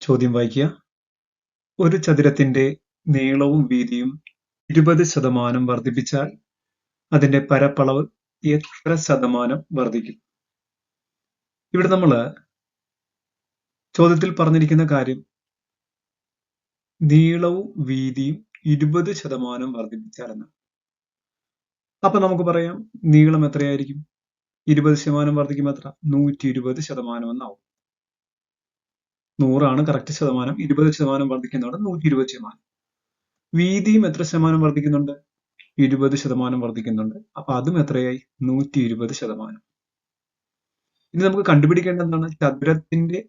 ചോദ്യം വായിക്കുക. ഒരു ചതുരത്തിന്റെ നീളവും വീതിയും 20% വർദ്ധിപ്പിച്ചാൽ അതിന്റെ പരപ്പളവ് എത്ര ശതമാനം വർദ്ധിക്കും? ഇവിടെ നമ്മൾ ചോദ്യത്തിൽ പറഞ്ഞിരിക്കുന്ന കാര്യം നീളവും വീതിയും 20% വർദ്ധിപ്പിച്ചാൽ എന്നാണ്. അപ്പൊ നമുക്ക് പറയാം നീളം എത്രയായിരിക്കും? 20% വർദ്ധിക്കുമ്പോൾ എത്ര? 120% എന്നാവും. 100 കറക്റ്റ് ശതമാനം. 20% വർദ്ധിക്കുന്നതോടെ 120%. വീതിയും എത്ര ശതമാനം വർദ്ധിക്കുന്നുണ്ട്? 20% വർദ്ധിക്കുന്നുണ്ട്. അപ്പൊ അതും എത്രയായി? 120%. ഇനി നമുക്ക് കണ്ടുപിടിക്കേണ്ട എന്താണ്? ചതുരത്തിന്റെ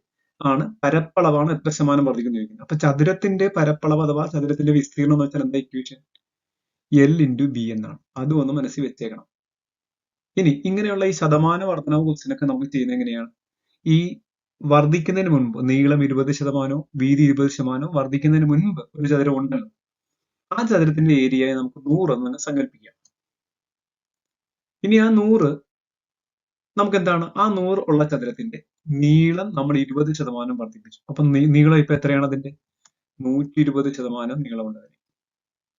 പരപ്പളവാണ് എത്ര ശതമാനം വർദ്ധിക്കുന്നു ചോദിക്കുന്നത്. അപ്പൊ ചതുരത്തിന്റെ പരപ്പളവ് അഥവാ ചതുരത്തിന്റെ വിസ്തീർണം എന്ന് വെച്ചാൽ എന്താ ഇക്വേഷൻ? L × B എന്നാണ്. അതും ഒന്ന് മനസ്സിൽ വെച്ചേക്കണം. ഇനി ഇങ്ങനെയുള്ള ഈ ശതമാന വർധനവ് ക്വസ്റ്റ്യനൊക്കെ നമുക്ക് ചെയ്യുന്നത് എങ്ങനെയാണ്? ഈ വർദ്ധിക്കുന്നതിന് മുൻപ് നീളം 20%, വീതി 20% വർദ്ധിക്കുന്നതിന് മുൻപ് ഒരു ചതുരം ഉണ്ടല്ലോ, ആ ചതുരത്തിന്റെ ഏരിയയെ നമുക്ക് 100 എന്ന് സങ്കല്പിക്കാം. ഇനി ആ 100 നമുക്ക് എന്താണ്? ആ 100 ഉള്ള ചതുരത്തിന്റെ നീളം നമ്മൾ 20% വർദ്ധിപ്പിച്ചു. അപ്പൊ നീളം ഇപ്പൊ എത്രയാണ്? അതിന്റെ 120% നീളമുണ്ട്.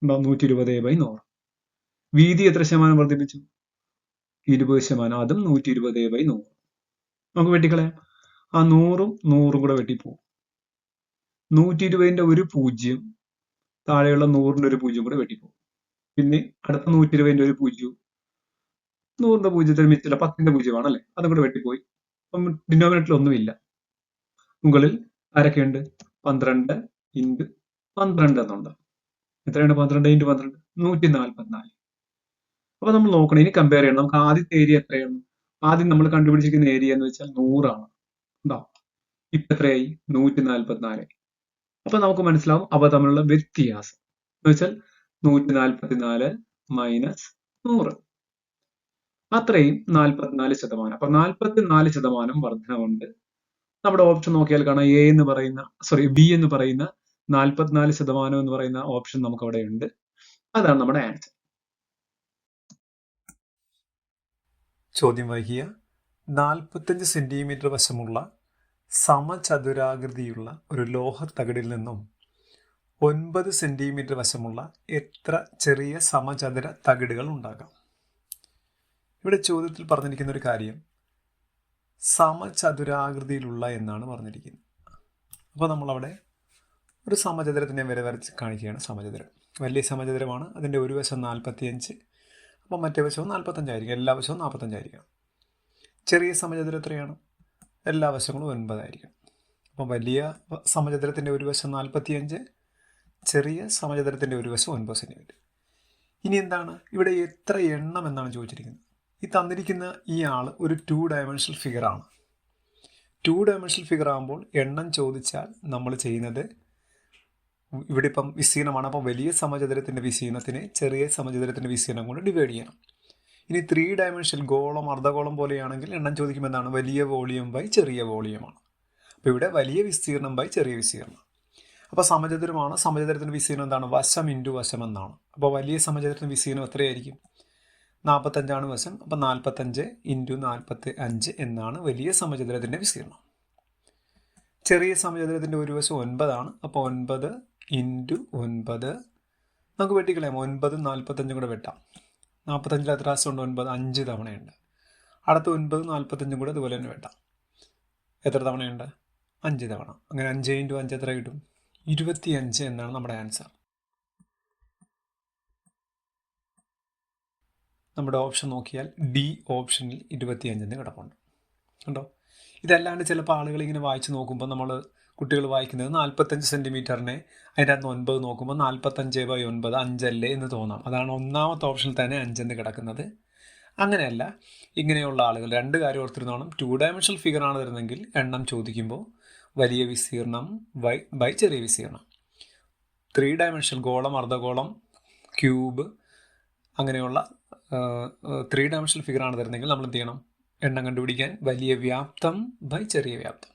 120/100. വീതി എത്ര ശതമാനം വർദ്ധിപ്പിച്ചു? 20%. അതും 120/100. നമുക്ക് വെട്ടിക്കളയാം. ആ 100ഉം 100ഉം കൂടെ വെട്ടിപ്പോവും. 120ന്റെ ഒരു 0, താഴെയുള്ള 100ന്റെ ഒരു 0 കൂടെ വെട്ടിപ്പോവും. പിന്നെ അടുത്ത 120ന്റെ ഒരു 0, 100ന്റെ 0 മിച്ചില്ല, 10ന്റെ 0 ആണല്ലേ, അതും കൂടെ വെട്ടിപ്പോയി. അപ്പം ഡിനോമിനേറ്ററിൽ ഒന്നുമില്ല. മുകളിൽ ആരൊക്കെയുണ്ട്? 12 × 12 എന്നുണ്ട്. എത്രയാണ് 12 × 12? 144. അപ്പൊ നമ്മൾ നോക്കണം, ഇനി കമ്പയർ ചെയ്യണം. നമുക്ക് ആദ്യത്തെ ഏരിയ എത്രയാണ്? ആദ്യം നമ്മൾ കണ്ടുപിടിച്ചിരിക്കുന്ന ഏരിയ എന്ന് വെച്ചാൽ 100 ആണ്. ഉണ്ടോ? ഇപ്പൊ എത്രയായി? 144. അപ്പൊ നമുക്ക് മനസ്സിലാവും അവ തമ്മിലുള്ള വ്യത്യാസം എന്ന് വെച്ചാൽ 144 മൈനസ് 100, അത്രയും 44%. അപ്പൊ 44% വർധനവുണ്ട്. നമ്മുടെ ഓപ്ഷൻ നോക്കിയാൽ കാണാം, ബി എന്ന് പറയുന്ന 44% എന്ന് പറയുന്ന ഓപ്ഷൻ നമുക്ക് അവിടെ ഉണ്ട്. അതാണ് നമ്മുടെ ആൻസർ. ചോദ്യം വായിക്കുക. 45 സെന്റിമീറ്റർ വശമുള്ള സമചതുരാകൃതിയുള്ള ഒരു ലോഹത്തകിടിൽ നിന്നും 9 സെന്റിമീറ്റർ വശമുള്ള എത്ര ചെറിയ സമചതുര തകിടുകൾ ഉണ്ടാകാം? ഇവിടെ ചോദ്യത്തിൽ പറഞ്ഞിരിക്കുന്ന ഒരു കാര്യം സമചതുരാകൃതിയിലുള്ള എന്നാണ് പറഞ്ഞിരിക്കുന്നത്. അപ്പോൾ നമ്മളവിടെ ഒരു സമചതുരത്തിനെ വരച്ച് കാണിക്കുകയാണ്. സമചതുരം വലിയ സമചതുരമാണ്. അതിൻ്റെ ഒരു വശം 45, അപ്പോൾ മറ്റേ വശവും 45 ആയിരിക്കും. എല്ലാ വശവും 45 ആയിരിക്കും. ചെറിയ സമചതുരം എത്രയാണ്? എല്ലാ വശങ്ങളും 9 ആയിരിക്കും. അപ്പം വലിയ സമചതുരത്തിൻ്റെ ഒരു വശം 45, ചെറിയ സമചതുരത്തിൻ്റെ ഒരു വശം 9 സെന്റിമീറ്റർ. ഇനി എന്താണ് ഇവിടെ എത്ര എണ്ണം എന്നാണ് ചോദിച്ചിരിക്കുന്നത്. ഈ തന്നിരിക്കുന്ന ഈ ആൾ ഒരു 2 ഡയമെൻഷണൽ ഫിഗർ ആണ്. 2 ഡയമെൻഷണൽ ഫിഗർ ആകുമ്പോൾ എണ്ണം ചോദിച്ചാൽ നമ്മൾ ചെയ്യുന്നത്, ഇവിടെ ഇപ്പം വിസ്തീർണമാണ്, അപ്പം വലിയ സമചതുരത്തിൻ്റെ വിസ്തീർണത്തിനെ ചെറിയ സമചതുരത്തിൻ്റെ വിസ്തീർണം കൊണ്ട് ഡിവൈഡ് ചെയ്യണം. ഇനി 3 ഡയമെൻഷണൽ ഗോളം അർദ്ധഗോളം പോലെയാണെങ്കിൽ എണ്ണം ചോദിക്കുമ്പോൾ എന്താണ്? വലിയ വോളിയം ബൈ ചെറിയ വോളിയമാണ്. അപ്പോൾ ഇവിടെ വലിയ വിസ്തീർണം ബൈ ചെറിയ വിസ്തീർണം. അപ്പോൾ സമചതുരമാണ്. സമചതുരത്തിൻ്റെ വിസ്തീർണം എന്താണ്? വശം ഇൻറ്റു വശം എന്നാണ്. അപ്പോൾ വലിയ സമചതുരത്തിൻ്റെ വിസ്തീർണം എത്രയായിരിക്കും? 45 വശം. അപ്പോൾ 45 × 45 എന്നാണ് വലിയ സമചതുരത്തിൻ്റെ വിസ്തീർണം. ചെറിയ സമചതുരത്തിൻ്റെ ഒരു വശം 9 ആണ്. അപ്പോൾ 9 × 9 നമുക്ക് വെട്ടിക്കളയാം. 9 45 കൂടെ വെട്ടാം. 45 എത്ര വശമുണ്ട്? 9 5 തവണയുണ്ട്. അടുത്ത 9 45 കൂടെ അതുപോലെ തന്നെ വെട്ടാം. എത്ര തവണയുണ്ട്? 5 തവണ. അങ്ങനെ 5 × 5 എത്ര കിട്ടും? 25 എന്നാണ് നമ്മുടെ ആൻസർ. നമ്മുടെ ഓപ്ഷൻ നോക്കിയാൽ ഡി ഓപ്ഷനിൽ 25 കിടപ്പുണ്ട്. കണ്ടോ? ഇതല്ലാണ്ട് ചിലപ്പോൾ ആളുകൾ ഇങ്ങനെ വായിച്ച് നോക്കുമ്പോൾ കുട്ടികൾ വായിക്കുന്നത് 45 സെൻറ്റിമീറ്ററിനെ അതിൻ്റെ അകത്ത് 9 നോക്കുമ്പോൾ 45/9 5 എന്ന് തോന്നാം. അതാണ് ഒന്നാമത്തെ ഓപ്ഷനിൽ തന്നെ 5 കിടക്കുന്നത്. അങ്ങനെയല്ല. ഇങ്ങനെയുള്ള ആളുകൾ 2 കാര്യം ഓർത്തിരുന്നോണം. 2 ഡയമെൻഷണൽ ഫിഗർ ആണ് തരുന്നെങ്കിൽ എണ്ണം ചോദിക്കുമ്പോൾ വലിയ വിസ്തീർണം ബൈ ചെറിയ വിസ്തീർണം. 3 ഡയമെൻഷണൽ ഗോളം അർദ്ധഗോളം ക്യൂബ് അങ്ങനെയുള്ള 3 ഡയമെൻഷണൽ ഫിഗർ ആണ് തരുന്നെങ്കിൽ നമ്മൾ എന്ത് ചെയ്യണം? എണ്ണം കണ്ടുപിടിക്കാൻ വലിയ വ്യാപ്തം ബൈ ചെറിയ വ്യാപ്തം.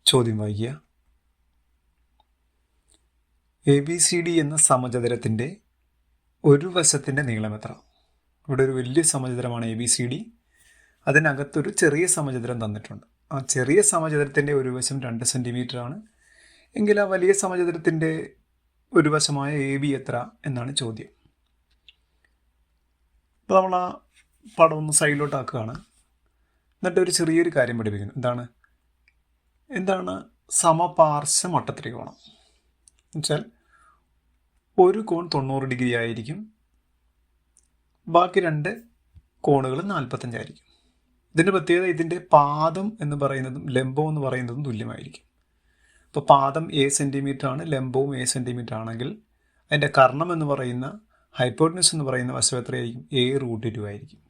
ചോദ്യം വായിക്കുക. ABCD എന്ന സമചതുരത്തിൻ്റെ ഒരു വശത്തിൻ്റെ നീളം എത്ര? ഇവിടെ ഒരു വലിയ സമചതുരമാണ് ABCD. അതിനകത്തൊരു ചെറിയ സമചതുരം തന്നിട്ടുണ്ട്. ആ ചെറിയ സമചതുരത്തിൻ്റെ ഒരു വശം 2 സെൻറ്റിമീറ്റർ ആണ് എങ്കിൽ ആ വലിയ സമചതുരത്തിൻ്റെ ഒരു വശമായ AB എത്ര എന്നാണ് ചോദ്യം. അപ്പോൾ നമ്മൾ ആ പടം ഒന്ന് സൈഡിലോട്ടാക്കുകയാണ്. എന്നിട്ട് ഒരു ചെറിയൊരു കാര്യം പഠിപ്പിക്കുന്നു. എന്താണ് സമപാർശ്വ മട്ടത്രികോണം എന്നുവെച്ചാൽ ഒരു കോൺ 90 ഡിഗ്രി ആയിരിക്കും, ബാക്കി 2 കോണുകൾ 45 ആയിരിക്കും. ഇതിൻ്റെ പ്രത്യേകത ഇതിൻ്റെ പാദം എന്ന് പറയുന്നതും ലംബം എന്ന് പറയുന്നതും തുല്യമായിരിക്കും. അപ്പോൾ പാദം A സെൻറ്റിമീറ്റർ ആണ്, ലംബവും A സെൻറ്റിമീറ്റർ ആണെങ്കിൽ അതിൻ്റെ കർണം എന്ന് പറയുന്ന ഹൈപ്പോട്ടനസ് എന്ന് പറയുന്ന വശം എത്രയായിരിക്കും? A√2 ആയിരിക്കും.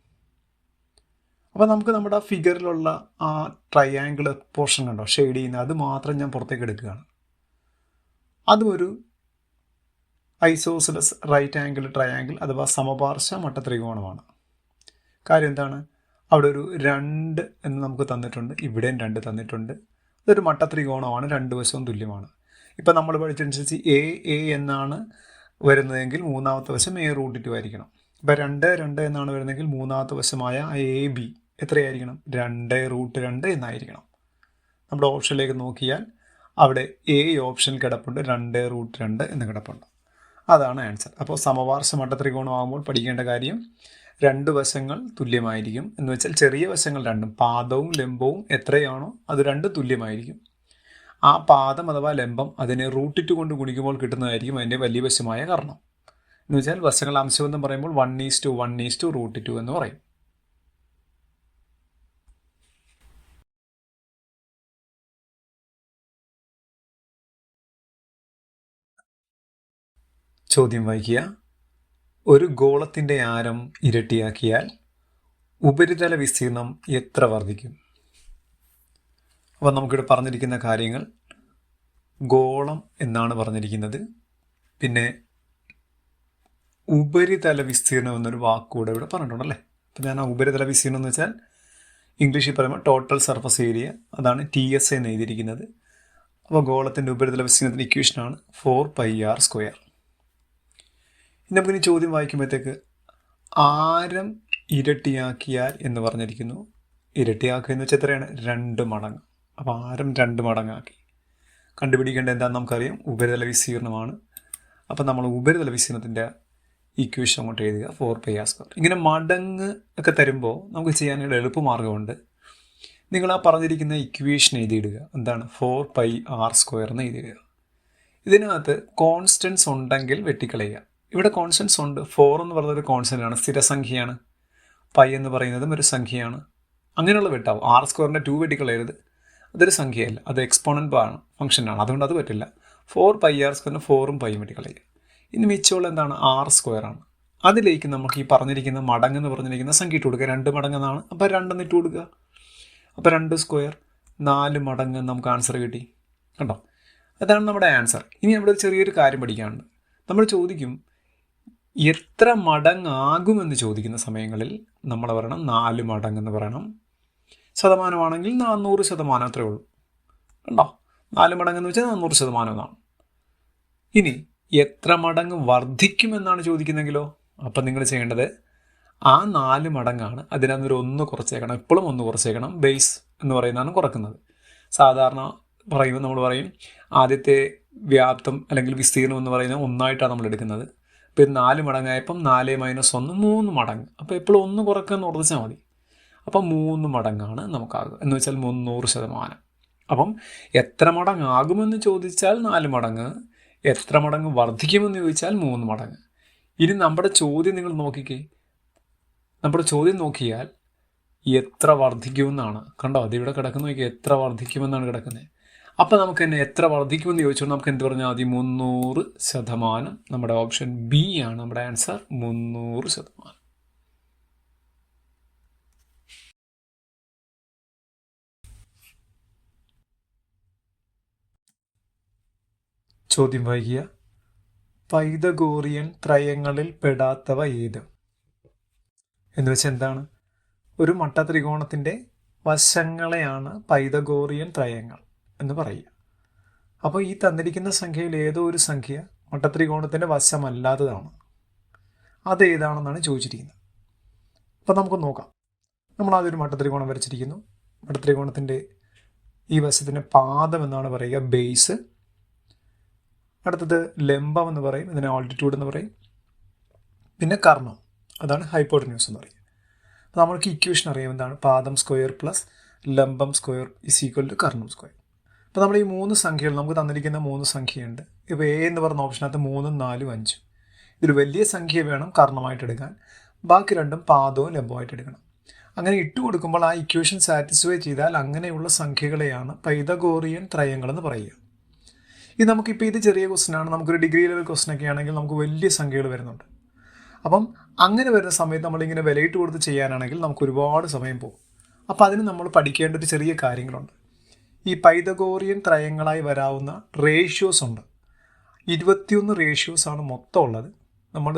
അപ്പോൾ നമുക്ക് നമ്മുടെ ഫിഗറിലുള്ള ആ ട്രയാങ്കിൾ പോർഷൻ കണ്ടോ ഷെയ്ഡ് ചെയ്യുന്ന, അത് മാത്രം ഞാൻ പുറത്തേക്ക് എടുക്കുകയാണ്. അതും ഒരു ഐസോസിലസ് റൈറ്റ് ആംഗിൾ ട്രയാങ്കിൾ അഥവാ സമപാർശ്വ മട്ടത്രികോണമാണ്. കാര്യം എന്താണ്? അവിടെ ഒരു 2 എന്ന് നമുക്ക് തന്നിട്ടുണ്ട്, ഇവിടെയും 2 തന്നിട്ടുണ്ട്. ഇതൊരു മട്ടത്രികോണമാണ്, 2 വശവും തുല്യമാണ്. ഇപ്പം നമ്മൾ പഠിച്ചനുസരിച്ച് A എന്നാണ് വരുന്നതെങ്കിൽ മൂന്നാമത്തെ വശം A√2 ആയിരിക്കണം. ഇപ്പം 2 എന്നാണ് വരുന്നതെങ്കിൽ മൂന്നാമത്തെ വശമായ AB എത്രയായിരിക്കണം? 2√2 എന്നായിരിക്കണം. നമ്മുടെ ഓപ്ഷനിലേക്ക് നോക്കിയാൽ അവിടെ A ഓപ്ഷനിൽ കിടപ്പുണ്ട്, 2√2 എന്ന് കിടപ്പുണ്ട്. അതാണ് ആൻസർ. അപ്പോൾ സമപാർശ്വ മട്ടത്രികോണം ആകുമ്പോൾ പഠിക്കേണ്ട കാര്യം 2 വശങ്ങൾ തുല്യമായിരിക്കും എന്ന് വെച്ചാൽ ചെറിയ വശങ്ങൾ രണ്ടും പാദവും ലംബവും എത്രയാണോ അത് 2 തുല്യമായിരിക്കും. ആ പാദം അഥവാ ലംബം അതിനെ √2 കൊണ്ട് ഗുണിക്കുമ്പോൾ കിട്ടുന്നതായിരിക്കും അതിൻ്റെ വലിയ വശമായ കർണം. എന്ന് വെച്ചാൽ വശങ്ങൾ അംശബന്ധം പറയുമ്പോൾ 1:1:√2 എന്ന് പറയും. ചോദ്യം വായിക്കുക. ഒരു ഗോളത്തിൻ്റെ ആരം ഇരട്ടിയാക്കിയാൽ ഉപരിതല വിസ്തീർണം എത്ര വർദ്ധിക്കും? അപ്പോൾ നമുക്കിവിടെ പറഞ്ഞിരിക്കുന്ന കാര്യങ്ങൾ ഗോളം എന്നാണ് പറഞ്ഞിരിക്കുന്നത്. പിന്നെ ഉപരിതല വിസ്തീർണം എന്നൊരു വാക്കുകൂടെ ഇവിടെ പറഞ്ഞിട്ടുണ്ടല്ലേ. അപ്പോൾ ഞാൻ ആ ഉപരിതല വിസ്തീർണം എന്ന് വെച്ചാൽ ഇംഗ്ലീഷിൽ പറയുമ്പോൾ ടോട്ടൽ സർഫസ് ഏരിയ, അതാണ് TS എന്ന് എഴുതിയിരിക്കുന്നത്. അപ്പോൾ ഗോളത്തിൻ്റെ ഉപരിതല വിസ്തീർണത്തിൻ്റെ ഇക്വേഷനാണ് 4πr². നമുക്കിനി ചോദ്യം വായിക്കുമ്പോഴത്തേക്ക് ആരം ഇരട്ടിയാക്കിയാൽ എന്ന് പറഞ്ഞിരിക്കുന്നു. ഇരട്ടിയാക്കുക എന്ന് വെച്ചാൽ എത്രയാണ്? 2 മടങ്ങ്. അപ്പോൾ ആരം 2 മടങ്ങാക്കി. കണ്ടുപിടിക്കേണ്ടത് എന്താണെന്ന് നമുക്കറിയാം, ഉപരിതല വിസ്തീർണമാണ്. അപ്പോൾ നമ്മൾ ഉപരിതല വിസ്തീർണത്തിൻ്റെ ഇക്വേഷൻ അങ്ങോട്ട് എഴുതുക 4πr². ഇങ്ങനെ മടങ്ങ് ഒക്കെ തരുമ്പോൾ നമുക്ക് ചെയ്യാനുള്ള എളുപ്പമാർഗ്ഗമുണ്ട്. നിങ്ങൾ ആ പറഞ്ഞിരിക്കുന്ന ഇക്വേഷൻ എഴുതിയിടുക. എന്താണ്? 4πr² എന്ന് എഴുതിയിടുക. ഇതിനകത്ത് കോൺസ്റ്റൻസ് ഉണ്ടെങ്കിൽ വെട്ടിക്കളയുക. ഇവിടെ കോൺസ്റ്റൻസ് ഉണ്ട്. 4 എന്ന് പറയുന്നത് ഒരു കോൺസ്റ്റൻ്റ് ആണ്, സ്ഥിരസംഖ്യയാണ്. പൈ എന്ന് പറയുന്നതും ഒരു സംഖ്യയാണ്. അങ്ങനെയുള്ള വെട്ടാവും. R² 2 വെട്ടിക്കളയരുത്, അതൊരു സംഖ്യയല്ല, അത് എക്സ്പോണൻ്റ് ആണ്, ഫംഗ്ഷനാണ്, അതുകൊണ്ട് അത് പറ്റില്ല. 4πr² 4ഉം പൈയും വെട്ടിക്കളയുക. ഇനി മിച്ചമുള്ള എന്താണ്? R² ആണ്. അതിലേക്ക് നമുക്ക് ഈ പറഞ്ഞിരിക്കുന്ന മടങ്ങ് എന്ന് പറഞ്ഞിരിക്കുന്ന സംഖ്യ ഇട്ട് കൊടുക്കുക. 2 മടങ്ങെന്നാണ്, അപ്പോൾ 2 ഇട്ട് കൊടുക്കുക. അപ്പോൾ 2² 4 മടങ്ങ് നമുക്ക് ആൻസർ കിട്ടി. കണ്ടോ? അതാണ് നമ്മുടെ ആൻസർ. ഇനി നമ്മുടെ ഒരു ചെറിയൊരു കാര്യം പഠിക്കാനുണ്ട്. നമ്മൾ ചോദിക്കും എത്ര മടങ്ങാകുമെന്ന് ചോദിക്കുന്ന സമയങ്ങളിൽ നമ്മൾ പറയണം 4 മടങ്ങെന്ന് പറയണം. ശതമാനമാണെങ്കിൽ 400% അത്രേ ഉള്ളൂ. കണ്ടോ? 4 മടങ്ങെന്ന് വെച്ചാൽ 400% എന്നാണ്. ഇനി എത്ര മടങ്ങ് വർദ്ധിക്കുമെന്നാണ് ചോദിക്കുന്നെങ്കിലോ, അപ്പം നിങ്ങൾ ചെയ്യേണ്ടത് ആ 4 മടങ്ങാണ്, അതിനകത്തൊരു 1 കുറച്ചേക്കണം. എപ്പോഴും 1 കുറച്ചേക്കണം. ബേസ് എന്ന് പറയുന്നതാണ് കുറക്കുന്നത്. സാധാരണ പറയുമ്പോൾ നമ്മൾ പറയും ആദ്യത്തെ വ്യാപ്തം അല്ലെങ്കിൽ വിസ്തീർണം എന്ന് പറയുന്നത് 1 നമ്മൾ എടുക്കുന്നത്. ഇപ്പോൾ 4 മടങ്ങായപ്പം 4 - 1 3 മടങ്ങ്. അപ്പോൾ എപ്പോഴും 1 കുറയ്ക്കുക ഓർമ്മിച്ചാൽ മതി. അപ്പം 3 മടങ്ങാണ് നമുക്കാകുക എന്ന് വെച്ചാൽ 300%. അപ്പം എത്ര മടങ്ങാകുമെന്ന് ചോദിച്ചാൽ 4 മടങ്ങ്, എത്ര മടങ്ങ് വർദ്ധിക്കുമെന്ന് ചോദിച്ചാൽ 3 മടങ്ങ്. ഇനി നമ്മുടെ ചോദ്യം നിങ്ങൾ നോക്കിക്കേ. നമ്മുടെ ചോദ്യം നോക്കിയാൽ എത്ര വർദ്ധിക്കുമെന്നാണ്. കണ്ടോ? അതിവിടെ കിടക്കുന്ന നോക്കിയാൽ എത്ര വർദ്ധിക്കുമെന്നാണ് കിടക്കുന്നത്. അപ്പോൾ നമുക്ക് തന്നെ എത്ര വർദ്ധിക്കുമെന്ന് ചോദിച്ചാൽ നമുക്ക് എന്ത് പറഞ്ഞാൽ മതി? 300%. നമ്മുടെ ഓപ്ഷൻ B ആണ് നമ്മുടെ ആൻസർ, 300%. ചോദ്യം വായിക്കുക. പൈതഗോറിയൻ ത്രയങ്ങളിൽ പെടാത്തവ ഏത്? എന്ന് വെച്ചാൽ എന്താണ്? ഒരു മട്ടത്രികോണത്തിൻ്റെ വശങ്ങളെയാണ് പൈതഗോറിയൻ ത്രയങ്ങൾ എന്ന് പറയുക. അപ്പോൾ ഈ തന്നിരിക്കുന്ന സംഖ്യയിൽ ഏതോ ഒരു സംഖ്യ മട്ടത്രികോണത്തിൻ്റെ വശമല്ലാത്തതാണ്. അതേതാണെന്നാണ് ചോദിച്ചിരിക്കുന്നത്. അപ്പോൾ നമുക്ക് നോക്കാം. നമ്മൾ ആദ്യം ഒരു മട്ടത്രികോണം വരച്ചിരിക്കുന്നു. മട്ടത്രികോണത്തിൻ്റെ ഈ വശത്തിന് പാദം എന്നാണ് പറയുക, ബേസ്. അടുത്തത് ലംബം എന്ന് പറയും, ഇതിനെ ആൾട്ടിറ്റ്യൂഡ് എന്ന് പറയും. പിന്നെ കർണം, അതാണ് ഹൈപ്പോട്ടന്യൂസ് എന്ന് പറയും. അപ്പോൾ നമ്മൾക്ക് ഇക്വേഷൻ അറിയാം, എന്താണ് പാദം സ്ക്വയർ പ്ലസ് ലംബം സ്ക്വയർ ഇസ് ഈക്വൽ ടു കർണം സ്ക്വയർ. അപ്പോൾ നമ്മൾ ഈ 3 സംഖ്യകൾ നമുക്ക് തന്നിരിക്കുന്ന 3 സംഖ്യയുണ്ട്. ഇപ്പോൾ എ എന്ന് പറഞ്ഞ ഓപ്ഷനകത്ത് 3, 4, 5. ഇതൊരു വലിയ സംഖ്യ വേണം കർണമായിട്ട് എടുക്കാൻ, ബാക്കി രണ്ടും പാദവും ലംബമായിട്ട് എടുക്കണം. അങ്ങനെ ഇട്ട് കൊടുക്കുമ്പോൾ ആ ഇക്വേഷൻ സാറ്റിസ്ഫൈ ചെയ്താൽ അങ്ങനെയുള്ള സംഖ്യകളെയാണ് പൈതഗോറിയൻ ത്രയങ്ങൾ എന്ന് പറയുക. ഇത് നമുക്കിപ്പോൾ ഇത് ചെറിയ ക്വസ്റ്റനാണ്, നമുക്കൊരു ഡിഗ്രി ലെവൽ ക്വസ്റ്റൻ ഒക്കെ ആണെങ്കിൽ നമുക്ക് വലിയ സംഖ്യകൾ വരുന്നുണ്ട്. അപ്പം അങ്ങനെ വരുന്ന സമയത്ത് നമ്മളിങ്ങനെ വിലയിട്ട് കൊടുത്ത് ചെയ്യാനാണെങ്കിൽ നമുക്ക് ഒരുപാട് സമയം പോകും. അപ്പോൾ അതിന് നമ്മൾ പഠിക്കേണ്ട ഒരു ചെറിയ കാര്യങ്ങളുണ്ട്. ഈ പൈതഗോറിയൻ ത്രയങ്ങളായി വരാവുന്ന റേഷ്യോസ് ഉണ്ട്. 21 റേഷ്യോസാണ് മൊത്തം ഉള്ളത്. നമ്മൾ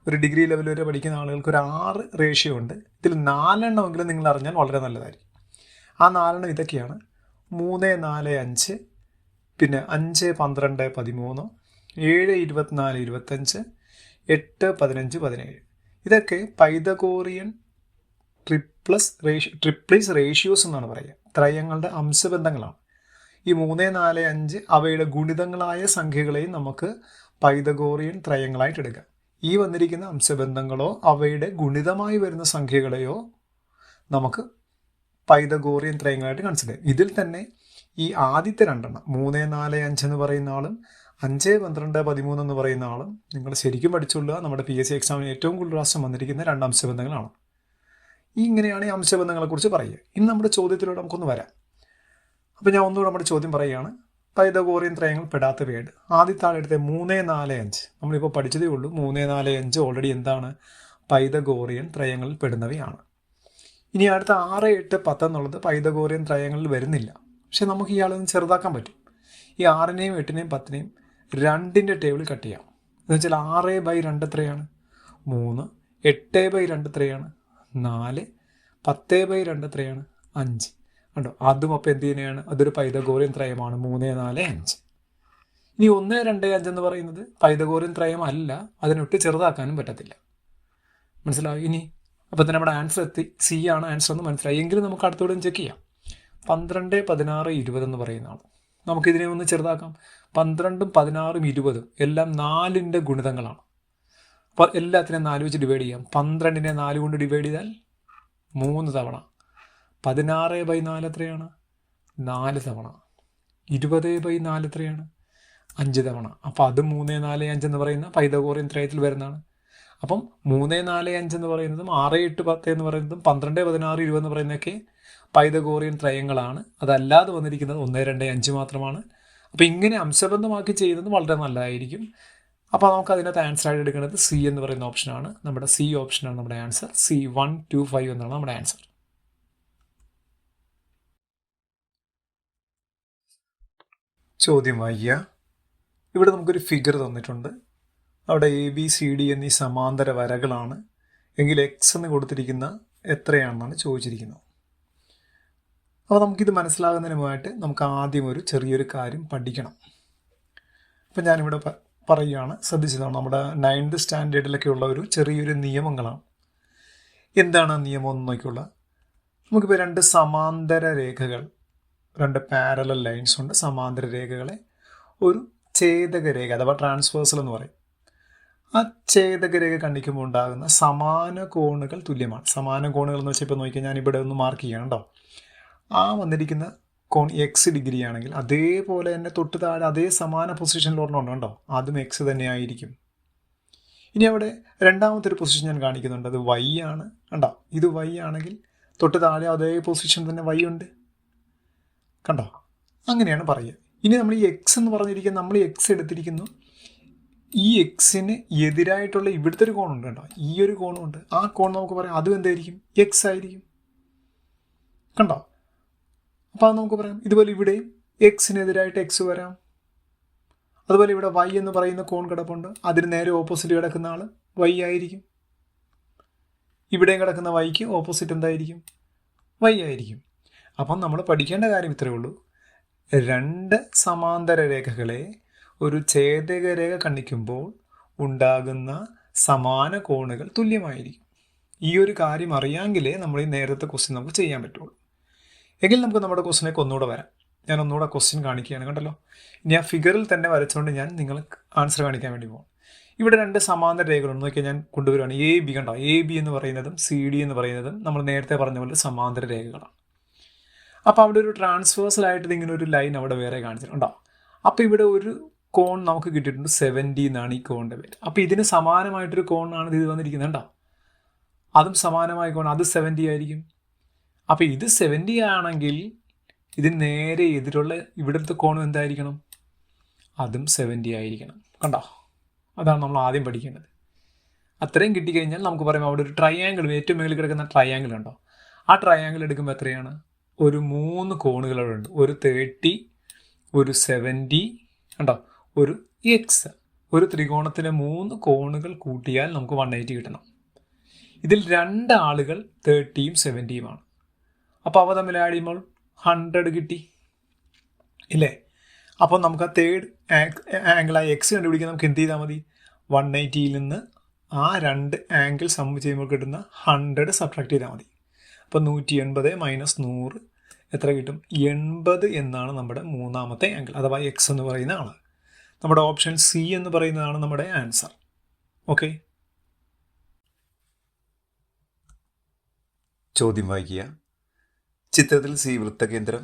ഒരു ഡിഗ്രി ലെവൽ വരെ പഠിക്കുന്ന ആളുകൾക്ക് ഒരു 6 റേഷ്യോ ഉണ്ട്. ഇതിൽ 4 എണ്ണമെങ്കിലും നിങ്ങൾ അറിഞ്ഞാൽ വളരെ നല്ലതായിരിക്കും. ആ 4 എണ്ണം ഇതൊക്കെയാണ്: 3, 4, 5, പിന്നെ 5, 12, 13, 7, 24, 25, 8, 15, 17. ഇതൊക്കെ പൈതഗോറിയൻ ട്രിപ്ലീസ് റേഷ്യോസ് എന്നാണ് പറയുക. ത്രയങ്ങളുടെ അംശബന്ധങ്ങളാണ്. ഈ 3, 4, 5 അവയുടെ ഗുണിതങ്ങളായ സംഖ്യകളെയും നമുക്ക് പൈതഗോറിയൻ ത്രയങ്ങളായിട്ട് എടുക്കാം. ഈ വന്നിരിക്കുന്ന അംശബന്ധങ്ങളോ അവയുടെ ഗുണിതമായി വരുന്ന സംഖ്യകളെയോ നമുക്ക് പൈതഗോറിയൻ ത്രയങ്ങളായിട്ട് കൺസിഡർ ചെയ്യാം. ഇതിൽ തന്നെ ഈ ആദ്യത്തെ 2 എണ്ണം 3, 4, 5 എന്ന് പറയുന്ന ആളും 5, 12, 13 എന്ന് പറയുന്ന ആളും നിങ്ങൾ ശരിക്കും പഠിച്ചുകൊള്ളുക. നമ്മുടെ PSC എക്സാമിന് ഏറ്റവും കൂടുതൽ പ്രാവശ്യം വന്നിരിക്കുന്ന 2 അംശബന്ധങ്ങളാണ്. ഇങ്ങനെയാണ് ഈ അംശബന്ധങ്ങളെക്കുറിച്ച് പറയുക. ഇനി നമ്മുടെ ചോദ്യത്തിലൂടെ നമുക്കൊന്ന് വരാം. അപ്പോൾ ഞാൻ ഒന്നുകൂടെ നമ്മുടെ ചോദ്യം പറയുകയാണ്. പൈതഗോറിയൻ ത്രയങ്ങൾ പെടാത്തവയായിട്ട് ആദ്യത്തെ ആളെടുത്ത 3, 4, 5 നമ്മളിപ്പോൾ പഠിച്ചതേ ഉള്ളൂ. 3, 4, 5 ഓൾറെഡി എന്താണ്, പൈതഗോറിയൻ ത്രയങ്ങളിൽ പെടുന്നവയാണ്. ഇനി അടുത്ത 6, 8, 10 എന്നുള്ളത് പൈതഗോറിയൻ ത്രയങ്ങളിൽ വരുന്നില്ല. പക്ഷെ നമുക്ക് ഇയാളൊന്ന് ചെറുതാക്കാൻ പറ്റും. ഈ 6നെയും 8നെയും 10നെയും 2ൻ്റെ ടേബിൾ കട്ട് ചെയ്യാം. എന്ന് വെച്ചാൽ 6/2 എത്രയാണ്? 3. 8/2 എത്രയാണ്? 4. 10/2 എത്രയാണ്? 5. കണ്ടോ? അതും അപ്പോൾ എന്ത് തന്നെയാണ്? അതൊരു പൈതഗോറിയൻ ത്രയമാണ്. 3, 4, 5. ഇനി 1, 2, 5 എന്ന് പറയുന്നത് പൈതഗോറിയൻ ത്രയം അല്ല. അതിനൊട്ട് ചെറുതാക്കാനും പറ്റത്തില്ല. മനസ്സിലാവും? ഇനി അപ്പോൾ തന്നെ നമ്മുടെ ആൻസർ എത്തി. സി ആണ് ആൻസർ എന്ന് മനസ്സിലായി. എങ്കിലും നമുക്ക് അടുത്തോടെ ചെക്ക് ചെയ്യാം. 12, 16, 20 എന്ന് പറയുന്നതാണ്. നമുക്കിതിനെ ഒന്ന് ചെറുതാക്കാം. 12ഉം 16ഉം 20ഉം എല്ലാം 4ൻ്റെ ഗുണിതങ്ങളാണ്. അപ്പോൾ എല്ലാത്തിനെയും 4 വെച്ച് ഡിവൈഡ് ചെയ്യാം. 12നെ 4 കൊണ്ട് ഡിവൈഡ് ചെയ്താൽ 3 തവണ. 16/4 എത്രയാണ്? 4 തവണ. 20/4 എത്രയാണ്? 5 തവണ. അപ്പോൾ അത് 3, 4, 5 എന്ന് പറയുന്ന പൈതഗോറിയൻ ത്രയത്തിൽ വരുന്നതാണ്. അപ്പം 3, 4, 5 എന്ന് പറയുന്നതും 6, 8, 10 എന്ന് പറയുന്നതും 12, 16, 20 എന്ന് പറയുന്നതൊക്കെ പൈതഗോറിയൻ ത്രയങ്ങളാണ്. അതല്ലാതെ വന്നിരിക്കുന്നത് 1, 2, 5 മാത്രമാണ്. അപ്പോൾ ഇങ്ങനെ അംശബന്ധമാക്കി ചെയ്യുന്നത് വളരെ നല്ലതായിരിക്കും. അപ്പോൾ നമുക്ക് അതിനകത്ത് ആൻസർ ആയിട്ട് എടുക്കുന്നത് സി എന്ന് പറയുന്ന ഓപ്ഷനാണ്. നമ്മുടെ സി ഓപ്ഷനാണ് നമ്മുടെ ആൻസർ. C 1, 2, 5 എന്നാണ് നമ്മുടെ ആൻസർ. ചോദ്യം വായിക്കുക. ഇവിടെ നമുക്കൊരു ഫിഗർ തന്നിട്ടുണ്ട്. അവിടെ ABCD എന്നീ സമാന്തര വരകളാണ്. എങ്കിൽ X എന്ന് കൊടുത്തിരിക്കുന്ന എത്രയാണെന്നാണ് ചോദിച്ചിരിക്കുന്നത്. അപ്പോൾ നമുക്കിത് മനസ്സിലാകുന്നതിന് മുമ്പായിട്ട് നമുക്ക് ആദ്യം ഒരു ചെറിയൊരു കാര്യം പഠിക്കണം. അപ്പം ഞാനിവിടെ പറയുകയാണ്, ശ്രദ്ധിച്ചതാണ്. നമ്മുടെ 9th സ്റ്റാൻഡേർഡിലൊക്കെ ഉള്ള ഒരു ചെറിയൊരു നിയമങ്ങളാണ്. എന്താണ് ആ നിയമം എന്ന് നോക്കിയുള്ള? നമുക്കിപ്പോൾ 2 സമാന്തര രേഖകൾ, 2 പാരലൽ ലൈൻസ് ഉണ്ട്. സമാന്തര രേഖകളെ ഒരു ഛേദക രേഖ അഥവാ ട്രാൻസ്വേഴ്സൽ എന്ന് പറയും. ആ ഛേദക രേഖ കണ്ടിക്കുമ്പോൾ ഉണ്ടാകുന്ന സമാന കോണുകൾ തുല്യമാണ്. സമാന കോണുകൾ എന്ന് വെച്ചാൽ ഇപ്പോൾ നോക്കിയാൽ ഞാനിവിടെ ഒന്ന് മാർക്ക് ചെയ്യണം കേട്ടോ. ആ വന്നിരിക്കുന്ന കോൺ X ഡിഗ്രി ആണെങ്കിൽ അതേപോലെ തന്നെ തൊട്ട് താഴെ അതേ സമാന പൊസിഷനിൽ ഒരെണ്ണം ഉണ്ടോ, അതും X തന്നെയായിരിക്കും. ഇനി അവിടെ രണ്ടാമത്തെ ഒരു പൊസിഷൻ ഞാൻ കാണിക്കുന്നുണ്ട്, അത് Y ആണ്. കണ്ടോ? ഇത് Y ആണെങ്കിൽ തൊട്ട് താഴെ അതേ പൊസിഷൻ തന്നെ Y ഉണ്ട്. കണ്ടോ? അങ്ങനെയാണ് പറയുക. ഇനി നമ്മൾ ഈ X എന്ന് പറഞ്ഞിരിക്കുന്ന നമ്മൾ X എടുത്തിരിക്കുന്നു. ഈ Xന് എതിരായിട്ടുള്ള ഇവിടുത്തെ ഒരു കോണുണ്ട് കേട്ടോ, ഈ ഒരു കോണുണ്ട്. ആ കോൺ നമുക്ക് പറയാം അതും എന്തായിരിക്കും? X ആയിരിക്കും. കണ്ടോ? അപ്പോൾ അത് നമുക്ക് പറയാം. ഇതുപോലെ ഇവിടെയും Xനെതിരായിട്ട് X വരാം. അതുപോലെ ഇവിടെ Y എന്ന് പറയുന്ന കോൺ കിടപ്പുണ്ട്. അതിന് നേരെ ഓപ്പോസിറ്റ് കിടക്കുന്ന ആൾ Y ആയിരിക്കും. ഇവിടെയും കിടക്കുന്ന Yക്ക് ഓപ്പോസിറ്റ് എന്തായിരിക്കും? Y ആയിരിക്കും. അപ്പം നമ്മൾ പഠിക്കേണ്ട കാര്യം ഇത്രയേ ഉള്ളൂ. 2 സമാന്തര രേഖകളെ ഒരു ഛേദക രേഖ കണ്ടിക്കുമ്പോൾ ഉണ്ടാകുന്ന സമാന കോണുകൾ തുല്യമായിരിക്കും. ഈ ഒരു കാര്യം അറിയാമെങ്കിലേ നമ്മൾ ഈ നേരത്തെ ക്വസ്റ്റ്യൻ നമുക്ക് ചെയ്യാൻ പറ്റുള്ളൂ. എങ്കിൽ നമുക്ക് നമ്മുടെ ക്വസ്റ്റിനേക്ക് ഒന്നുകൂടെ വരാം. ഞാൻ ഒന്നുകൂടെ ക്വസ്റ്റ്യൻ കാണിക്കുകയാണ്, കണ്ടല്ലോ. ഇനി ആ ഫിഗറിൽ തന്നെ വരച്ചുകൊണ്ട് ഞാൻ നിങ്ങൾക്ക് ആൻസർ കാണിക്കാൻ വേണ്ടി പോകും. ഇവിടെ രണ്ട് സമാന്തര രേഖകളുണ്ട് നോക്കിയാൽ ഞാൻ കൊണ്ടുവരുവാണ്. എ ബി കണ്ടോ, എ ബി എന്ന് പറയുന്നതും സി ഡി എന്ന് പറയുന്നതും നമ്മൾ നേരത്തെ പറഞ്ഞ പോലെ സമാന്തര രേഖകളാണ്. അപ്പോൾ അവിടെ ഒരു ട്രാൻസ്വേഴ്സലായിട്ട് ഇങ്ങനെ ഒരു ലൈൻ അവിടെ വേറെ കാണിച്ചിട്ടുണ്ടോ. അപ്പോൾ ഇവിടെ ഒരു കോൺ നമുക്ക് കിട്ടിയിട്ടുണ്ട് 70 എന്നാണ് ഈ കോണിൻ്റെ പേര്. അപ്പോൾ ഇതിന് സമാനമായിട്ടൊരു കോണാണ് ഇത് വന്നിരിക്കുന്നത് കണ്ടോ. അതും സമാനമായ കോൺ, അത് 70 ആയിരിക്കും. അപ്പോൾ ഇത് 70 ആണെങ്കിൽ ഇതിന് നേരെ എതിരുള്ള ഇവിടുത്തെ കോണും എന്തായിരിക്കണം, അതും 70 ആയിരിക്കണം. കണ്ടോ, അതാണ് നമ്മൾ ആദ്യം പഠിക്കേണ്ടത്. അത്രയും കിട്ടിക്കഴിഞ്ഞാൽ നമുക്ക് പറയാം അവിടെ ഒരു ട്രയാങ്കിൾ, ഏറ്റവും മുകളിൽ കിടക്കുന്ന ട്രയാങ്കിൾ ഉണ്ടോ, ആ ട്രയാങ്കിൾ എടുക്കുമ്പോൾ എത്രയാണ്, ഒരു 3 കോണുകളുണ്ട്. ഒരു 30, ഒരു 70 കണ്ടോ, ഒരു എക്സ്. ഒരു ത്രികോണത്തിലെ 3 കോണുകൾ കൂട്ടിയാൽ നമുക്ക് 180 കിട്ടണം. ഇതിൽ 2 ആളുകൾ 30യും 70യുമാണ്. അപ്പോൾ അവ തമ്മിൽ ആഡ് ചെയ്യുമ്പോൾ 100 കിട്ടി ഇല്ലേ. അപ്പോൾ നമുക്ക് ആ തേർഡ് ആംഗിളായ എക്സ് കണ്ടുപിടിക്കാൻ നമുക്ക് എന്ത് ചെയ്താൽ മതി, 180യിൽ നിന്ന് ആ 2 ആംഗിൾ സം ചെയ്യുമ്പോൾ കിട്ടുന്ന 100 സബ്ട്രാക്ട് ചെയ്താൽ മതി. അപ്പോൾ 180 മൈനസ് 100 എത്ര കിട്ടും, 80 എന്നാണ് നമ്മുടെ മൂന്നാമത്തെ ആംഗിൾ അഥവാ എക്സ് എന്ന് പറയുന്ന ആൾ. നമ്മുടെ ഓപ്ഷൻ സി എന്ന് പറയുന്നതാണ് നമ്മുടെ ആൻസർ. ഓക്കെ, ചോദ്യം വായിക്കുക. ചിത്രത്തിൽ സി വൃത്തകേന്ദ്രം,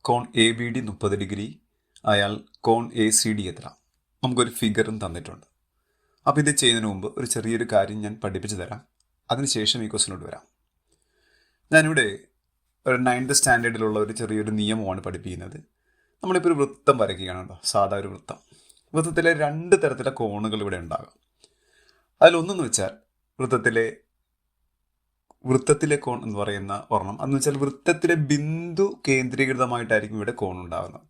കോൺ എ ബി ഡി 30 ഡിഗ്രി ആയാൽ കോൺ എ സി ഡി എത്ര? നമുക്കൊരു ഫിഗറും തന്നിട്ടുണ്ട്. അപ്പോൾ ഇത് ചെയ്യുന്നതിന് മുമ്പ് ഒരു ചെറിയൊരു കാര്യം ഞാൻ പഠിപ്പിച്ചു തരാം. അതിനുശേഷം ഈ ക്വസ്റ്റിനോട് വരാം. ഞാനിവിടെ ഒരു 9th സ്റ്റാൻഡേർഡിലുള്ള ഒരു ചെറിയൊരു നിയമമാണ് പഠിപ്പിക്കുന്നത്. നമ്മളിപ്പോൾ ഒരു വൃത്തം വരയ്ക്കുകയാണല്ലോ, സാധാ ഒരു വൃത്തം. വൃത്തത്തിലെ 2 തരത്തിലെ കോണുകൾ ഇവിടെ ഉണ്ടാകാം. അതിലൊന്നെന്ന് വെച്ചാൽ വൃത്തത്തിലെ കോൺ എന്ന് പറയുന്ന ഒരെണ്ണം, അതെന്ന് വെച്ചാൽ വൃത്തത്തിലെ ബിന്ദു കേന്ദ്രീകൃതമായിട്ടായിരിക്കും ഇവിടെ കോൺ ഉണ്ടാകുന്നത്.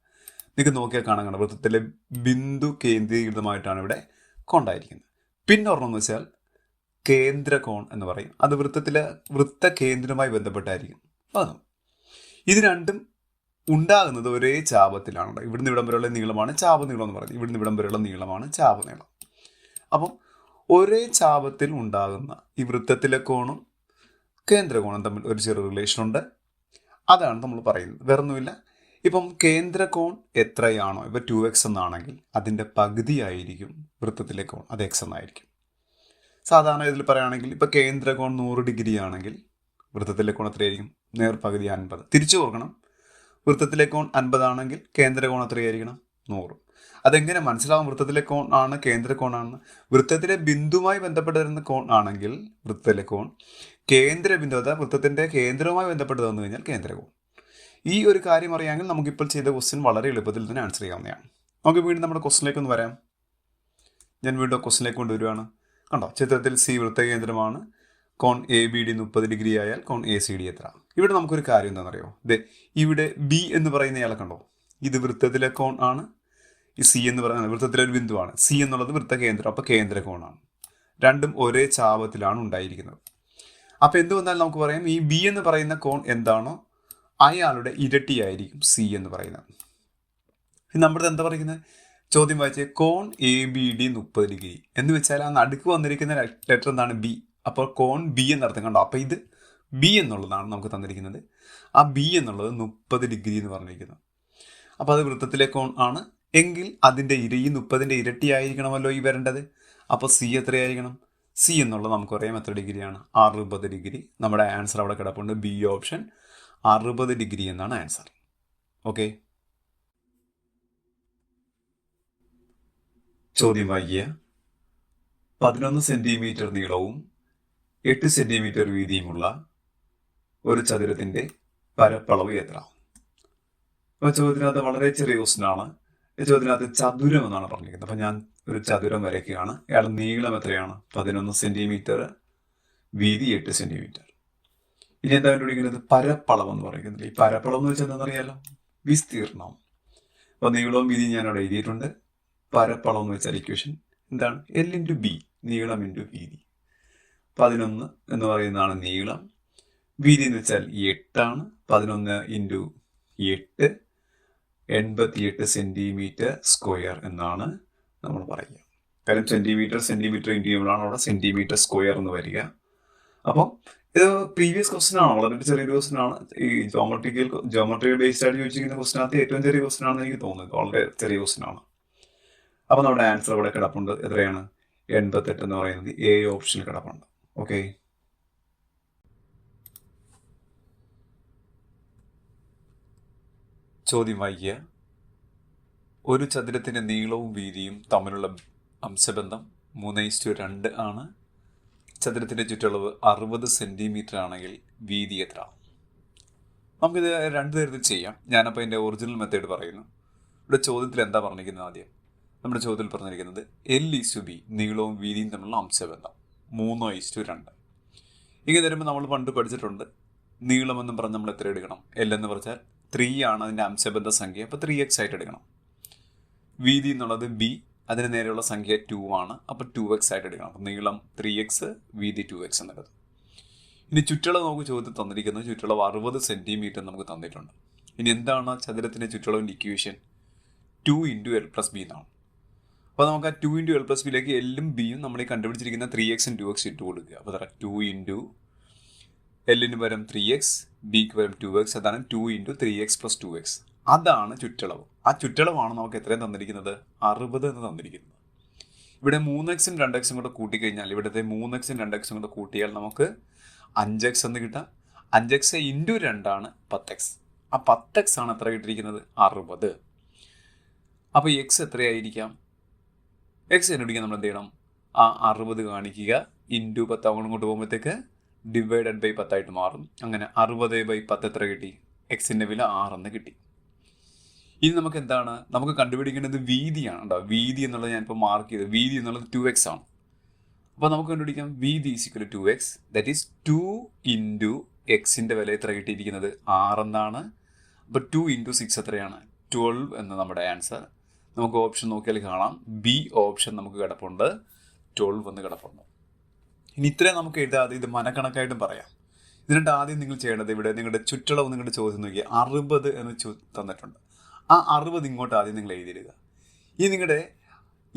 നിങ്ങൾക്ക് നോക്കിയാൽ കാണാൻ വൃത്തത്തിലെ ബിന്ദു കേന്ദ്രീകൃതമായിട്ടാണ് ഇവിടെ കോൺ ഉണ്ടായിരിക്കുന്നത്. പിന്നെ ഒരെണ്ണം എന്ന് വെച്ചാൽ കേന്ദ്ര കോൺ എന്ന് പറയും. അത് വൃത്ത കേന്ദ്രവുമായി ബന്ധപ്പെട്ടായിരിക്കും. അതും ഇത് രണ്ടും ഉണ്ടാകുന്നത് ഒരേ ചാപത്തിലാണ്. ഇവിടുന്ന് ഇവിടം വരെയുള്ള നീളമാണ് ചാപനീളം എന്ന് പറയുന്നത്. ഇവിടുന്ന് ഇവിടം വരെയുള്ള നീളമാണ് ചാപനീളം. അപ്പം ഒരേ ചാപത്തിൽ ഉണ്ടാകുന്ന ഈ വൃത്തത്തിലെ കോണും കേന്ദ്രകോണം തമ്മിൽ ഒരു ചെറിയ റിലേഷനുണ്ട്. അതാണ് നമ്മൾ പറയുന്നത്, വേറൊന്നുമില്ല. ഇപ്പം കേന്ദ്രകോൺ എത്രയാണോ, ഇപ്പം 2x എന്നാണെങ്കിൽ അതിൻ്റെ പകുതിയായിരിക്കും വൃത്തത്തിലെ കോൺ, അത് x എന്നായിരിക്കും. സാധാരണ ഇതിൽ പറയുകയാണെങ്കിൽ ഇപ്പം കേന്ദ്രകോൺ 100 ഡിഗ്രി ആണെങ്കിൽ വൃത്തത്തിലെ കോൺ എത്രയായിരിക്കും, നേർപകുതി 50. തിരിച്ചു കൊടുക്കണം, വൃത്തത്തിലെ കോൺ 50 ആണെങ്കിൽ കേന്ദ്രകോൺ എത്രയായിരിക്കണം, 100. അതെങ്ങനെ മനസ്സിലാവും വൃത്തത്തിലെ കോൺ ആണ് കേന്ദ്രകോണാണെന്ന്? വൃത്തത്തിലെ ബിന്ദുവുമായി ബന്ധപ്പെട്ട് വരുന്ന കോൺ ആണെങ്കിൽ വൃത്തത്തിലെ കോൺ, കേന്ദ്രബിന്ദു അതായത് വൃത്തത്തിൻ്റെ കേന്ദ്രവുമായി ബന്ധപ്പെട്ട് തന്നു കഴിഞ്ഞാൽ കേന്ദ്രകോൺ. ഈ ഒരു കാര്യം അറിയാമെങ്കിൽ നമുക്കിപ്പോൾ ചെയ്ത ക്വസ്റ്റ്യൻ വളരെ എളുപ്പത്തിൽ തന്നെ ആൻസർ ചെയ്യാവുന്നതാണ്. നമുക്ക് വീണ്ടും നമ്മുടെ ക്വസ്റ്റിലേക്ക് ഒന്ന് വരാം. ഞാൻ വീണ്ടും ക്വസ്റ്റിലേക്ക് കൊണ്ടുവരികയാണ്. കണ്ടോ, ചിത്രത്തിൽ സി വൃത്തകേന്ദ്രമാണ്, കോൺ എ ബി ഡി 30 ഡിഗ്രി ആയാൽ കോൺ എ സി ഡി എത്ര? ഇവിടെ നമുക്കൊരു കാര്യം എന്താണെന്നറിയോ, ഇവിടെ ബി എന്ന് പറയുന്നയാളെ കണ്ടോ, ഇത് വൃത്തത്തിലെ കോൺ ആണ്. ഈ സി എന്ന് പറയുന്നത് വൃത്തത്തിലെ ഒരു ബിന്ദുവാണ്. സി എന്നുള്ളത് വൃത്തകേന്ദ്രം, അപ്പോൾ കേന്ദ്രകോണാണ്. രണ്ടും ഒരേ ചാപത്തിലാണ് ഉണ്ടായിരിക്കുന്നത്. അപ്പോൾ എന്ത് വന്നാലും നമുക്ക് പറയാം ഈ ബി എന്ന് പറയുന്ന കോൺ എന്താണോ അയാളുടെ ഇരട്ടിയായിരിക്കും സി എന്ന് പറയുന്നത്. നമ്മുടെ എന്താ പറയുന്നത്, ചോദ്യം വായിച്ചേ, കോൺ എ ബി ഡി 30 ഡിഗ്രി എന്ന് വെച്ചാൽ ആ നടുക്ക് വന്നിരിക്കുന്ന ലെറ്റർ എന്താണ്, ബി. അപ്പോൾ കോൺ ബി എന്നർത്ഥം കണ്ടോ. അപ്പോൾ ഇത് ബി എന്നുള്ളതാണ് നമുക്ക് തന്നിരിക്കുന്നത്. ആ ബി എന്നുള്ളത് 30 ഡിഗ്രി എന്ന് പറഞ്ഞിരിക്കുന്നത്. അപ്പോൾ അത് വൃത്തത്തിലെ കോൺ ആണ് എങ്കിൽ അതിൻ്റെ ഈ 30ൻ്റെ ഇരട്ടി ആയിരിക്കണമല്ലോ ഈ വരേണ്ടത്. അപ്പോൾ സി എത്രയായിരിക്കണം, സി എന്നുള്ളത് നമുക്കറിയാം എത്ര ഡിഗ്രിയാണ്, 60 ഡിഗ്രി. നമ്മുടെ ആൻസർ അവിടെ കിടപ്പുണ്ട്, ബി ഓപ്ഷൻ 60 ഡിഗ്രി എന്നാണ് ആൻസർ. ഓക്കെ, ചോദ്യം വായിക്കുക. 11 സെന്റിമീറ്റർ നീളവും 8 സെന്റിമീറ്റർ വീതിയുമുള്ള ഒരു ചതുരത്തിന്റെ പരപ്പളവ് എത്ര? അപ്പോൾ ചോദ്യത്തിനകത്ത് വളരെ ചെറിയ ക്വസ്റ്റ്യൻ ആണ്. ഈ ചോദ്യത്തിനകത്ത് ചതുരം എന്നാണ് പറഞ്ഞിരിക്കുന്നത്. അപ്പം ഞാൻ ഒരു ചതുരം വരയ്ക്കുകയാണ്. അയാളുടെ നീളം എത്രയാണ്, 11 സെന്റിമീറ്റർ, വീതി 8 സെന്റിമീറ്റർ. ഇനി എന്താ കണ്ടുപിടിക്കുന്നത്, പരപ്പളവ് എന്ന് പറയുന്നത്. ഈ പരപ്പളവ് എന്ന് വെച്ചാൽ എന്താണെന്നറിയാലോ, വിസ്തീർണം. അപ്പോൾ നീളവും വീതിയും ഞാൻ അവിടെ എഴുതിയിട്ടുണ്ട്. പരപ്പളവ് എന്ന് വെച്ചാൽ ഇക്വേഷൻ എന്താണ്, L × B, നീളം × വീതി. 11 എന്ന് പറയുന്നതാണ് നീളം, വീതി എന്ന് വെച്ചാൽ 8 ആണ്. 11 × 8 88 സെന്റിമീറ്റർ സ്ക്വയർ എന്നാണ് നമ്മൾ പറയുക. കാര്യം സെന്റിമീറ്റർ ഇൻറ്റു ചെയ്യുമ്പോഴാണ് അവിടെ സെന്റിമീറ്റർ സ്ക്വയർ എന്ന് വരിക. അപ്പം ഇത് പ്രീവിയസ് ക്വസ്റ്റൻ ആണ്, വളരെ ചെറിയൊരു ക്വസ്റ്റൻ ആണ്. ഈ ജോമെട്രി ബേസ്ഡ് ആയിട്ട് ചോദിച്ചിരിക്കുന്ന ക്വസ്റ്റിനകത്ത് ഏറ്റവും ചെറിയ ക്വസ്റ്റൻ ആണെന്ന് എനിക്ക് തോന്നുന്നത്. വളരെ ചെറിയ ക്വസ്റ്റൻ ആണ്. അപ്പൊ നമ്മുടെ ആൻസർ ഇവിടെ കിടപ്പുണ്ട്. എത്രയാണ്? 88 എന്ന് പറയുന്നത് എ ഓപ്ഷനിൽ കിടപ്പുണ്ട്. ഓക്കെ, ചോദ്യം വായിക്കുക. ഒരു ചതുരത്തിന്റെ നീളവും വീതിയും തമ്മിലുള്ള അംശബന്ധം 3:2 ആണ്. ചതുരത്തിന്റെ ചുറ്റളവ് 60 സെന്റിമീറ്റർ ആണെങ്കിൽ വീതി എത്ര? നമുക്കിത് രണ്ട് തരത്തിൽ ചെയ്യാം. ഞാനപ്പോൾ എൻ്റെ ഒറിജിനൽ മെത്തേഡ് പറയുന്നു. ഇവിടെ ചോദ്യത്തിൽ എന്താ പറഞ്ഞിരിക്കുന്നത്? ആദ്യം നമ്മുടെ ചോദ്യത്തിൽ പറഞ്ഞിരിക്കുന്നത് L/B, നീളവും വീതിയും തമ്മിലുള്ള അംശബന്ധം 3:2. ഇങ്ങനെ തരുമ്പോൾ നമ്മൾ പണ്ട് പഠിച്ചിട്ടുണ്ട്. നീളമെന്നും പറഞ്ഞ് നമ്മൾ എത്ര എടുക്കണം? L എന്ന് പറഞ്ഞാൽ 3 ആണ് അതിൻ്റെ അംശബന്ധ സംഖ്യ, അപ്പോൾ 3x ആയിട്ട് എടുക്കണം. വീതി എന്നുള്ളത് B, അതിന് നേരെയുള്ള സംഖ്യ 2 ആണ്, അപ്പോൾ 2x ആയിട്ട് എടുക്കണം. അപ്പോൾ നീളം 3x, വീതി 2x എന്നുള്ളത്. ഇനി ചുറ്റളവ് നമുക്ക് ചോദ്യത്തിൽ തന്നിരിക്കുന്നത് ചുറ്റളവ് 60 സെന്റിമീറ്റർ നമുക്ക് തന്നിട്ടുണ്ട്. ഇനി എന്താണ് ചതുരത്തിൻ്റെ ചുറ്റളവിൻ്റെ ഇക്വേഷൻ? 2 × L+B എന്നാണ്. അപ്പോൾ നമുക്ക് ആ 2 × L+Bയിലേക്ക് എല്ലും ബിയും നമ്മൾ ഈ കണ്ടുപിടിച്ചിരിക്കുന്ന 3x ഉം 2x ഇട്ട് കൊടുക്കുക. അപ്പോൾ അത്ര 2 × L-ന് പകരം 3x, ബിക്ക് പകരം 2x, അതാണ് 2 × 3x + 2x. അതാണ് ചുറ്റളവ്. ആ ചുറ്റളവാണ് നമുക്ക് എത്രയും തന്നിരിക്കുന്നത്? 60 എന്ന് തന്നിരിക്കുന്നത്. ഇവിടെ 3x ഉം 2x കൂടെ കൂട്ടിക്കഴിഞ്ഞാൽ, ഇവിടുത്തെ 3x ഉം 2x കൂടെ കൂട്ടിയാൽ നമുക്ക് 5x എന്ന് കിട്ടാം. 5x × 2 ആണ് 10x. ആ 10x ആണ് എത്ര കിട്ടിയിരിക്കുന്നത്? 60. അപ്പോൾ x എത്രയായിരിക്കാം? x കണ്ടുപിടിക്കാൻ നമ്മൾ എന്ത് ചെയ്യണം? ആ 60 കാണിക്കുക, ഇൻറ്റു 10 അങ്ങോട്ട് പോകുമ്പോഴത്തേക്ക് ഡിവൈഡഡ് ബൈ 10 ആയിട്ട് മാറും. അങ്ങനെ 60/10 എത്ര കിട്ടി? എക്സിൻ്റെ വില 6 എന്ന് കിട്ടി. ഇനി നമുക്ക് എന്താണ്? നമുക്ക് കണ്ടുപിടിക്കേണ്ടത് വീതിയാണ്. കേട്ടോ, വീതി എന്നുള്ളത് ഞാനിപ്പോൾ മാർക്ക് ചെയ്ത്, വീതി എന്നുള്ളത് 2x ആണ്. അപ്പോൾ നമുക്ക് കണ്ടുപിടിക്കാം വീതി = 2x. ദാറ്റ് ഈസ് 2 × എക്സിൻ്റെ വില എത്ര കിട്ടിയിരിക്കുന്നത്? 6 എന്നാണ്. അപ്പോൾ 2 × 6 എത്രയാണ്? 12 എന്ന് നമ്മുടെ ആൻസർ. നമുക്ക് ഓപ്ഷൻ നോക്കിയാൽ കാണാം, ബി ഓപ്ഷൻ നമുക്ക് കിടപ്പുണ്ട്, 12 എന്ന് കിടപ്പുണ്ട്. ഇനി ഇത്രയും നമുക്ക് എഴുതാതെ ഇത് മനക്കണക്കായിട്ടും പറയാം. ഇതിനായിട്ട് ആദ്യം നിങ്ങൾ ചെയ്യേണ്ടത്, ഇവിടെ നിങ്ങളുടെ ചുറ്റളവ് നിങ്ങളുടെ ചോദ്യം നോക്കിയാൽ 60 എന്ന് തന്നിട്ടുണ്ട്. ആ 60 ഇങ്ങോട്ട് ആദ്യം നിങ്ങൾ എഴുതിയിടുക. ഈ നിങ്ങളുടെ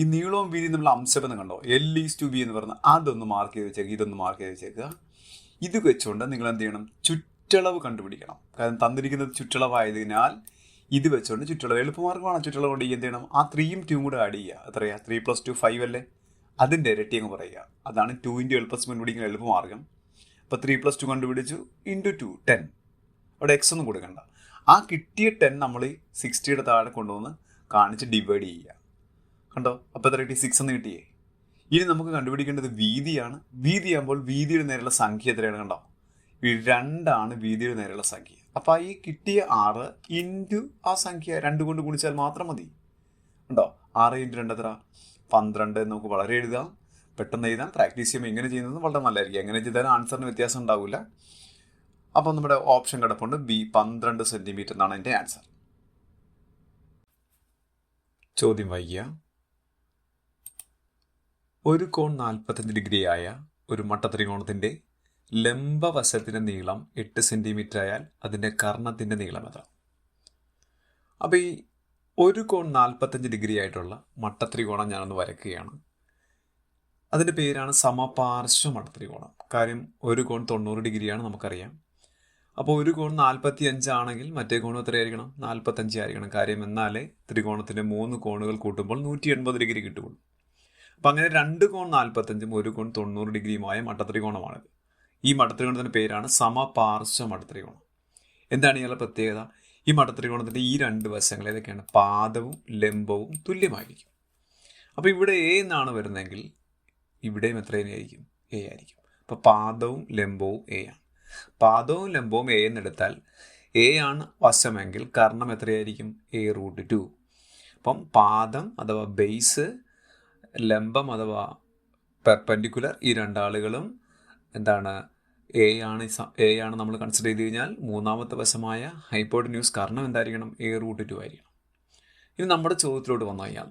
ഈ നീളവും വീതിയും നമ്മൾ അംശബന്ധം കണ്ടോ? L/B എന്ന് പറഞ്ഞാൽ അതൊന്ന് മാർക്ക് ചെയ്ത് വെച്ചേക്കുക, ഇതൊന്ന് മാർക്ക് ചെയ്ത് വെച്ചേക്കുക. ഇത് വെച്ചുകൊണ്ട് നിങ്ങൾ എന്ത് ചെയ്യണം? ചുറ്റളവ് കണ്ടുപിടിക്കണം. കാരണം തന്നിരിക്കുന്നത് ചുറ്റളവായതിനാൽ ഇത് വെച്ചുകൊണ്ട് ചുറ്റളവ് എളുപ്പമാർഗ്ഗമാണ്. ചുറ്റളവ് കൊണ്ട് എന്ത് ചെയ്യണം? ആ 3യും 2യും കൂടെ ആഡ് ചെയ്യുക. എത്രയാ? 3 + 2 5 അല്ലേ? അതിൻ്റെ ഇരട്ടി അങ്ങ് പറയുക. അതാണ് 2 × L+B കണ്ടുപിടിക്കുന്ന എളുപ്പമാർഗ്ഗം. അപ്പോൾ 3 + 2 കണ്ടുപിടിച്ചു, × 2 10. അവിടെ x ഒന്നും കൊടുക്കണ്ട. ആ കിട്ടിയ 10 നമ്മൾ 60യുടെ താഴെ കൊണ്ടുവന്ന് കാണിച്ച് ഡിവൈഡ് ചെയ്യുക. കണ്ടോ? അപ്പോൾ എത്ര കിട്ടി? 6 എന്ന് കിട്ടിയേ. ഇനി നമുക്ക് കണ്ടുപിടിക്കേണ്ടത് വീതിയാണ്. വീതിയാകുമ്പോൾ വീതിയുടെ നേരെയുള്ള സംഖ്യ എത്രയാണ്? കണ്ടോ? 2 ആണ് വീതിയുടെ നേരെയുള്ള സംഖ്യ. അപ്പോൾ ഈ കിട്ടിയ 6 × ആ സംഖ്യ 2 കൊണ്ട് ഗുണിച്ചാൽ മാത്രം മതി. ഉണ്ടോ? 6 × 2 എത്ര? 12. നമുക്ക് വളരെ എഴുതാം, പെട്ടെന്ന് എഴുതാം. പ്രാക്ടീസ് ചെയ്യുമ്പോൾ ഇങ്ങനെ ചെയ്യുന്നത് വളരെ നല്ലതായിരിക്കും. എങ്ങനെ ചെയ്താലും ആൻസറിന് വ്യത്യാസം ഉണ്ടാവില്ല. അപ്പോൾ നമ്മുടെ ഓപ്ഷൻ കിടപ്പുണ്ട് ബി, 12 സെന്റിമീറ്റർ എന്നാണ് എൻ്റെ ആൻസർ. ചോദ്യം വായിക്കുക. ഒരു കോൺ 45 ഡിഗ്രി ആയ ഒരു മട്ടത്രികോണത്തിൻ്റെ ലംബവശത്തിൻ്റെ നീളം 8 സെന്റിമീറ്റർ ആയാൽ അതിൻ്റെ കർണത്തിൻ്റെ നീളം എത്ര? അപ്പോൾ ഈ ഒരു കോൺ 45 ഡിഗ്രി ആയിട്ടുള്ള മട്ടത്രികോണം ഞാനൊന്ന് വരയ്ക്കുകയാണ്. അതിൻ്റെ പേരാണ് സമപാർശ്വ മട്ടത്രികോണം. കാര്യം ഒരു കോൺ 90 ഡിഗ്രിയാണ് നമുക്കറിയാം. അപ്പോൾ ഒരു കോൺ 45 ആണെങ്കിൽ മറ്റേ കോൺ എത്രയായിരിക്കണം? 45 ആയിരിക്കണം. കാര്യം എന്നാലേ ത്രികോണത്തിൻ്റെ 3 കോണുകൾ കൂട്ടുമ്പോൾ 180 ഡിഗ്രി കിട്ടുള്ളൂ. അപ്പം അങ്ങനെ 2 കോൺ 45ഉം ഒരു കോൺ 90 ഡിഗ്രിയുമായ മട്ടത്രികോണമാണിത്. ഈ മട്ടത്രികോണത്തിൻ്റെ പേരാണ് സമപാർശ്വ മട്ടത്രികോണം. എന്താണ് ഇയാളുടെ പ്രത്യേകത? ഈ മട്ടത്രികോണത്തിൻ്റെ ഈ 2 വശങ്ങൾ ഏതൊക്കെയാണ്? പാദവും ലംബവും തുല്യമായിരിക്കും. അപ്പോൾ ഇവിടെ എ എന്നാണ് വരുന്നതെങ്കിൽ ഇവിടെയും എത്രയായിരിക്കും? എ ആയിരിക്കും. അപ്പോൾ പാദവും ലംബവും എ ആണ്. പാദവും ലംബവും എ എന്നെടുത്താൽ എ ആണ് വശമെങ്കിൽ കർണം എത്രയായിരിക്കും? A√2. അപ്പം പാദം അഥവാ ബേസ്, ലംബം അഥവാ പെർപെൻഡിക്കുലർ, ഈ രണ്ടാളുകളും എന്താണ്? എ ആണ് നമ്മൾ കൺസിഡർ ചെയ്ത് കഴിഞ്ഞാൽ മൂന്നാമത്തെ വശമായ ഹൈപ്പോട്ടന്യൂസ് കർണം എന്തായിരിക്കണം? A√2 ആയിരിക്കണം. ഇനി നമ്മുടെ ചോദ്യത്തിലോട്ട് വന്നു കഴിഞ്ഞാൽ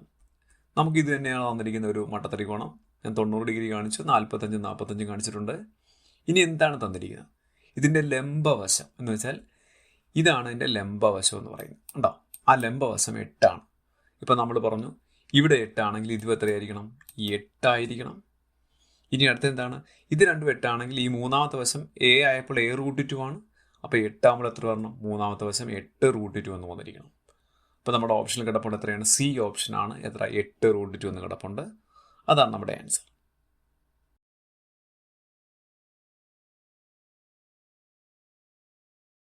നമുക്ക് ഇത് തന്നെയാണ് തന്നിരിക്കുന്ന ഒരു മട്ടത്രികോണം. ഞാൻ 90 ഡിഗ്രി കാണിച്ചു, 45 45 കാണിച്ചിട്ടുണ്ട്. ഇനി എന്താണ് തന്നിരിക്കുന്നത്? ഇതിൻ്റെ ലംബവശം എന്ന് വെച്ചാൽ ഇതാണ് ഇതിൻ്റെ ലംബവശം എന്ന് പറയുന്നത്. ഉണ്ടോ? ആ ലംബവശം 8 ആണ്. ഇപ്പം നമ്മൾ പറഞ്ഞു ഇവിടെ 8 ആണെങ്കിൽ ഇത് എത്രയായിരിക്കണം? 8 ആയിരിക്കണം. ഇനി അടുത്ത എന്താണ്, ഇത് രണ്ടും 8 ആണെങ്കിൽ ഈ മൂന്നാമത്തെ വശം എ ആയപ്പോൾ a √2 ആണ്. അപ്പോൾ 8 ആകുമ്പോൾ എത്ര വരണം, മൂന്നാമത്തെ വശം 8 √2 എന്ന് വന്നിരിക്കണം. അപ്പോൾ നമ്മുടെ ഓപ്ഷനിൽ കിടപ്പുണ്ട് എത്രയാണ്, സി ഓപ്ഷനാണ് എത്ര, 8 √2 എന്ന് കിടപ്പുണ്ട്. അതാണ് നമ്മുടെ ആൻസർ.